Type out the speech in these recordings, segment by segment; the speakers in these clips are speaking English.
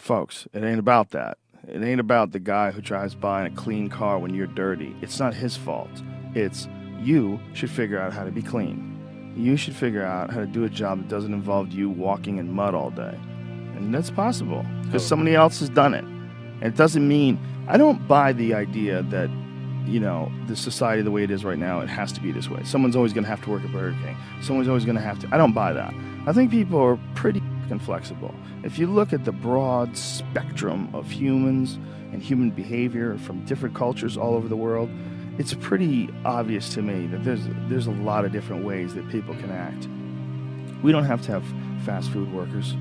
Folks, it ain't about that. It ain't about the guy who drives by in a clean car when you're dirty. It's not his fault. It's you should figure out how to be clean. You should figure out how to do a job that doesn't involve you walking in mud all day. And that's possible because somebody else has done it. And it doesn't mean, I don't buy the idea that, the society the way it is right now, it has to be this way. Someone's always going to have to work at Burger King. Someone's always going to have to. I don't buy that. I think people are pretty flexible. If you look at the broad spectrum of humans and human behavior from different cultures all over the world, it's pretty obvious to me that there's a lot of different ways that people can act. We don't have to have fast food workers.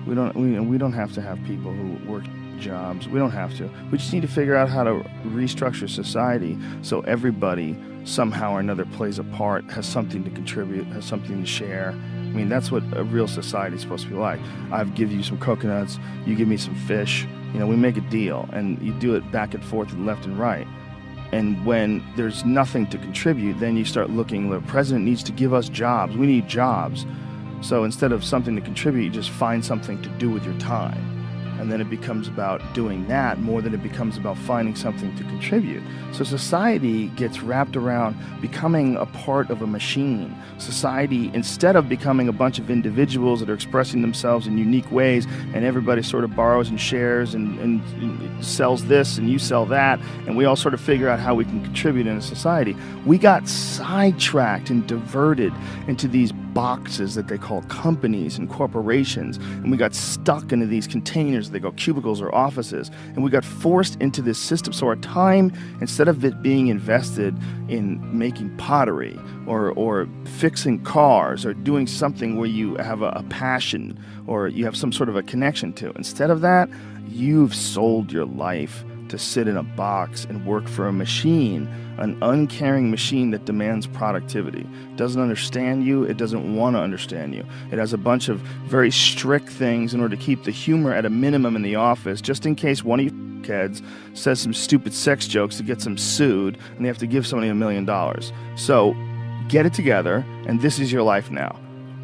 We don't have to have people who work jobs. We don't have to. We just need to figure out how to restructure society so everybody somehow or another plays a part, has something to contribute, has something to share. I mean, that's what a real society is supposed to be like. I give you some coconuts, you give me some fish. We make a deal, and you do it back and forth and left and right. And when there's nothing to contribute, then you start looking, the president needs to give us jobs. We need jobs. So instead of something to contribute, you just find something to do with your time. And then it becomes about doing that more than it becomes about finding something to contribute. So society gets wrapped around becoming a part of a machine. Society, instead of becoming a bunch of individuals that are expressing themselves in unique ways, and everybody sort of borrows and shares and sells this and you sell that, and we all sort of figure out how we can contribute in a society, we got sidetracked and diverted into these boxes that they call companies and corporations, and we got stuck into these containers they go cubicles or offices, and we got forced into this system. So our time, instead of it being invested in making pottery or fixing cars or doing something where you have a passion or you have some sort of a connection to, instead of that, you've sold your life to sit in a box and work for a machine, an uncaring machine that demands productivity. It doesn't understand you. It doesn't want to understand you. It has a bunch of very strict things in order to keep the humor at a minimum in the office, just in case one of you kids says some stupid sex jokes that gets them sued and they have to give somebody $1 million. So get it together, and this is your life now.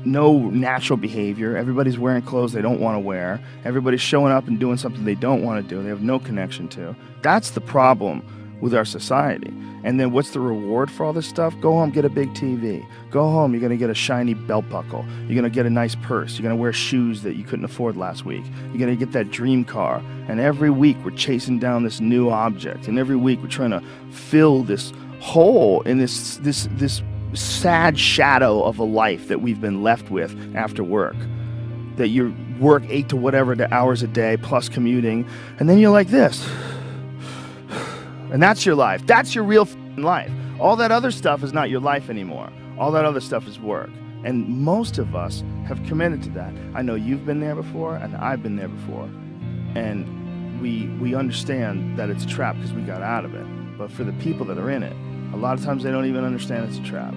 No natural behavior. Everybody's wearing clothes they don't want to wear. Everybody's showing up and doing something they don't want to do. They have no connection to. That's the problem with our society. And then what's the reward for all this stuff? Go home, get a big TV. Go home, you're going to get a shiny belt buckle. You're going to get a nice purse. You're going to wear shoes that you couldn't afford last week. You're going to get that dream car. And every week we're chasing down this new object. And every week we're trying to fill this hole in this sad shadow of a life that we've been left with after work. That you work 8 to whatever the hours a day plus commuting, and then you're like this. And that's your life. That's your real life. All that other stuff is not your life anymore. All that other stuff is work. And most of us have committed to that. I know you've been there before, and I've been there before. And we understand that it's a trap because we got out of it. But for the people that are in it, a lot of times they don't even understand it's a trap.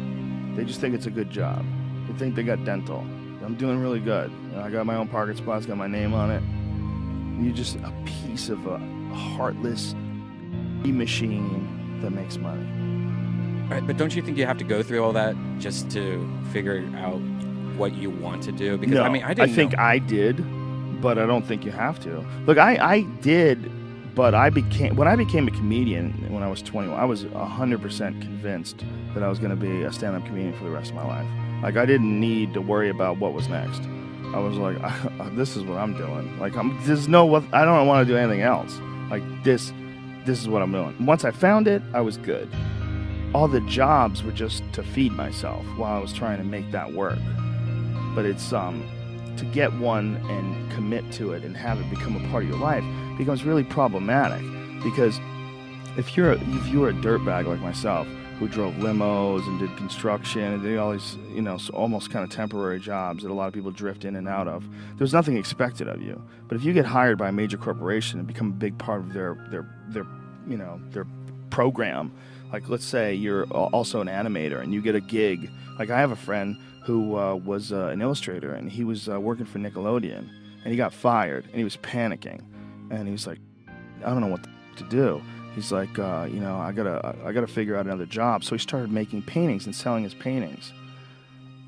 They just think it's a good job. They think they got dental. I'm doing really good. I got my own parking spots, got my name on it. And you're just a piece of a heartless machine that makes money. Right, but don't you think you have to go through all that just to figure out what you want to do? Because no, I think I did, but I don't think you have to. Look, I did. But when I became a comedian when I was 21, I was 100% convinced that I was going to be a stand-up comedian for the rest of my life. Like, I didn't need to worry about what was next. I was like, this is what I'm doing. Like, I don't want to do anything else. Like, this is what I'm doing. Once I found it, I was good. All the jobs were just to feed myself while I was trying to make that work. But it's to get one and commit to it and have it become a part of your life becomes really problematic, because if you were a dirtbag like myself who drove limos and did construction and did all these almost kind of temporary jobs that a lot of people drift in and out of, there's nothing expected of you. But if you get hired by a major corporation and become a big part of their program, like let's say you're also an animator and you get a gig. Like I have a friend who was an illustrator, and he was working for Nickelodeon, and he got fired, and he was panicking, and he was like, I don't know what to do. He's like, I gotta figure out another job. So he started making paintings and selling his paintings.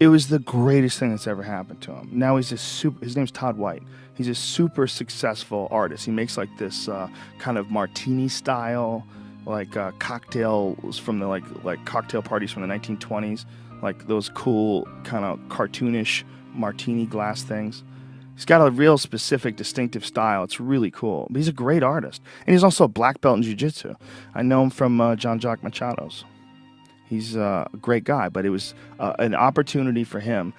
It was the greatest thing that's ever happened to him. Now he's his name's Todd White. He's a super successful artist. He makes like this kind of martini style, like cocktails from the like cocktail parties from the 1920s, like those cool kind of cartoonish martini glass things. He's got a real specific, distinctive style. It's really cool. But he's a great artist. And he's also a black belt in jiu-jitsu. I know him from Jean-Jacques Machado's. He's a great guy, but it was an opportunity for him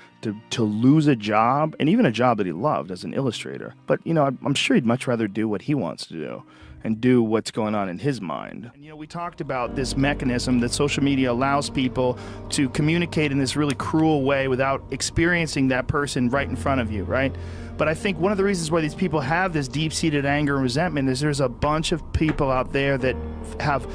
to lose a job, and even a job that he loved as an illustrator. But, you know, I'm sure he'd much rather do what he wants to do and do what's going on in his mind. And, you know, we talked about this mechanism that social media allows people to communicate in this really cruel way without experiencing that person right in front of you, right? But I think one of the reasons why these people have this deep-seated anger and resentment is there's a bunch of people out there that have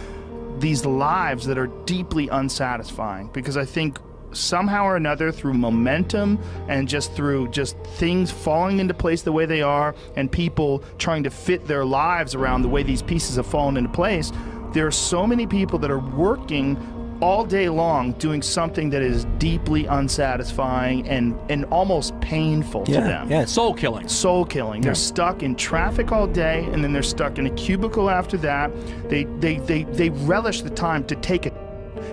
these lives that are deeply unsatisfying, because I think somehow or another, through momentum and just through things falling into place the way they are, and people trying to fit their lives around the way these pieces have fallen into place, there are so many people that are working all day long doing something that is deeply unsatisfying and almost painful to them. Yeah, soul killing. Soul killing. They're stuck in traffic all day, and then they're stuck in a cubicle after that. They relish the time to take it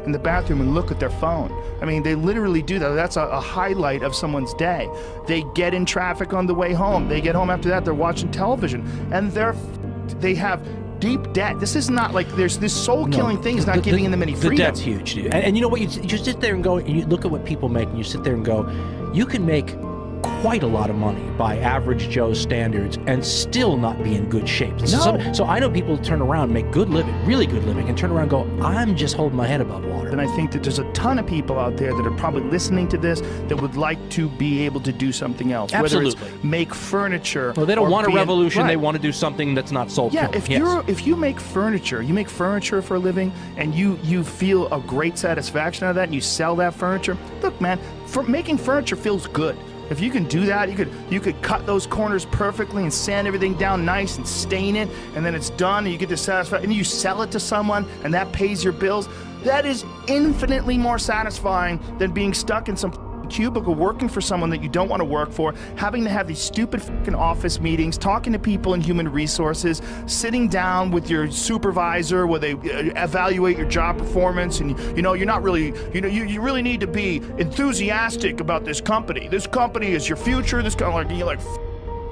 in the bathroom and look at their phone. I mean, they literally do that. That's a highlight of someone's day. They get in traffic on the way home. They get home after that, they're watching television, and they have deep debt. This is not like there's this soul-killing thing is not giving them any freedom. The debt's huge, dude. And you know what? You sit there and go, and you look at what people make, and you sit there and go, you can make quite a lot of money by average Joe standards and still not be in good shape. No. So I know people turn around, make good living, really good living, and turn around and go, I'm just holding my head above water. And I think that there's a ton of people out there that are probably listening to this that would like to be able to do something else. Absolutely. Whether it's make furniture. Well, they don't want a revolution. Right. They want to do something that's not soul killing. Yeah, if you make furniture for a living, and you feel a great satisfaction out of that, and you sell that furniture, look, man, making furniture feels good. If you can do that, you could cut those corners perfectly and sand everything down nice and stain it, and then it's done, and you get the satisfaction, and you sell it to someone, and that pays your bills. That is infinitely more satisfying than being stuck in some cubicle working for someone that you don't want to work for, having to have these stupid fucking office meetings, talking to people in human resources, sitting down with your supervisor where they evaluate your job performance, and you're not really, you really need to be enthusiastic about this company. This company is your future. This kind of you're like,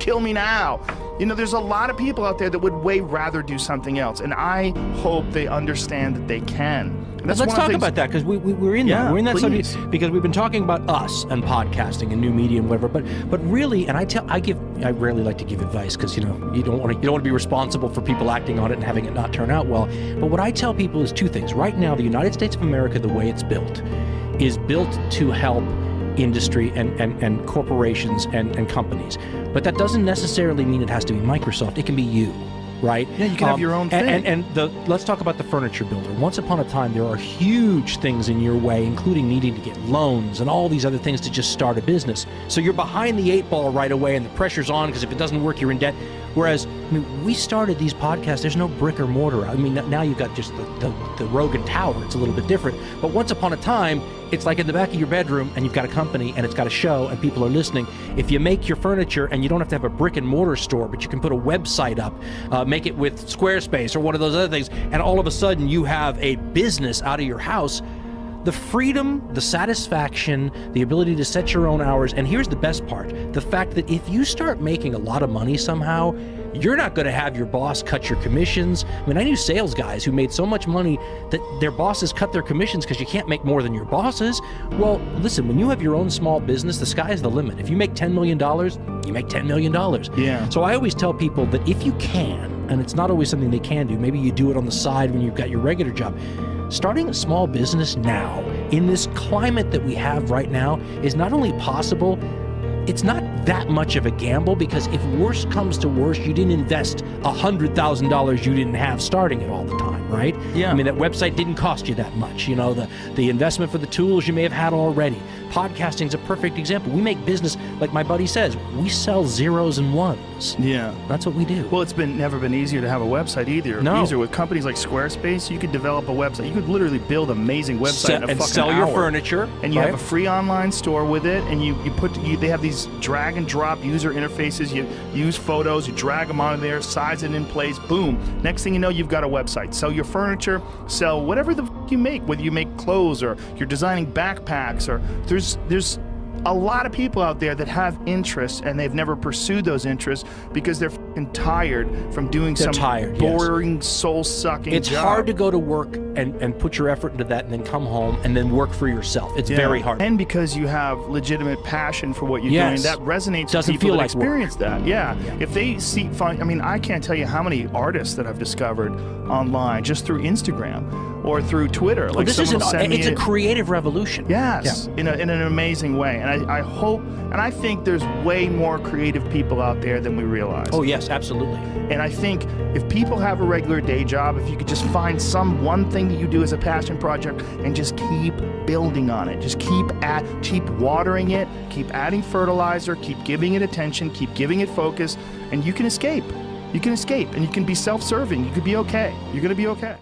kill me now. There's a lot of people out there that would way rather do something else, and I hope they understand that they can. Let's talk about that, because we're in that. We're in that please. subject because we've been talking about us and podcasting and new media and whatever. But really, and I rarely like to give advice, because you don't want to be responsible for people acting on it and having it not turn out well. But what I tell people is two things. Right now, the United States of America, the way it's built, is built to help industry and corporations and companies. But that doesn't necessarily mean it has to be Microsoft. It can be you. Right? Yeah, you can have your own thing. And let's talk about the furniture builder. Once upon a time, there are huge things in your way, including needing to get loans and all these other things to just start a business. So you're behind the 8 ball right away, and the pressure's on, because if it doesn't work, you're in debt. Whereas, we started these podcasts, there's no brick or mortar. Now you've got just the Rogan Tower. It's a little bit different. But once upon a time, it's like in the back of your bedroom, and you've got a company, and it's got a show, and people are listening. If you make your furniture, and you don't have to have a brick and mortar store, but you can put a website up, make it with Squarespace or one of those other things, and all of a sudden you have a business out of your house, the freedom, the satisfaction, the ability to set your own hours, and here's the best part, the fact that if you start making a lot of money somehow, you're not going to have your boss cut your commissions. I knew sales guys who made so much money that their bosses cut their commissions because you can't make more than your bosses. Well, listen, when you have your own small business, the sky is the limit. If you make $10 million, you make $10 million. Yeah. So I always tell people that if you can, and it's not always something they can do, maybe you do it on the side when you've got your regular job, starting a small business now, in this climate that we have right now, is not only possible, it's not that much of a gamble, because if worst comes to worst, you didn't invest $100,000 you didn't have starting it all the time, right? Yeah. That website didn't cost you that much. The investment for the tools you may have had already. Podcasting's a perfect example. We make business, like my buddy says, we sell zeros and ones. Yeah. That's what we do. Well, it's never been easier to have a website either. No. Easier with companies like Squarespace. You could develop a website. You could literally build an amazing website in a and fucking sell your hour. furniture. And you right? have a free online store with it, and they have these drag and drop user interfaces. You use photos, you drag them onto there, size it in place, boom. Next thing you know, you've got a website. Sell your furniture, sell whatever the you make, whether you make clothes or you're designing backpacks, or there's a lot of people out there that have interests and they've never pursued those interests because they're fucking tired from doing boring, soul-sucking It's job. hard to go to work and put your effort into that and then come home and then work for yourself. It's very hard. And because you have legitimate passion for what you're Yes. doing, that resonates Doesn't with people feel that like work. experience that. Yeah. If they I mean, I can't tell you how many artists that I've discovered online just through Instagram or through Twitter. Well, Like this someone will send me it's a creative revolution. Yes, in an amazing way. And I hope, and I think there's way more creative people out there than we realize. Oh, yes, absolutely. And I think if people have a regular day job, if you could just find one thing that you do as a passion project and just keep building on it, just keep watering it, keep adding fertilizer, keep giving it attention, keep giving it focus, and you can escape. You can escape, and you can be self-serving. You could be okay. You're going to be okay.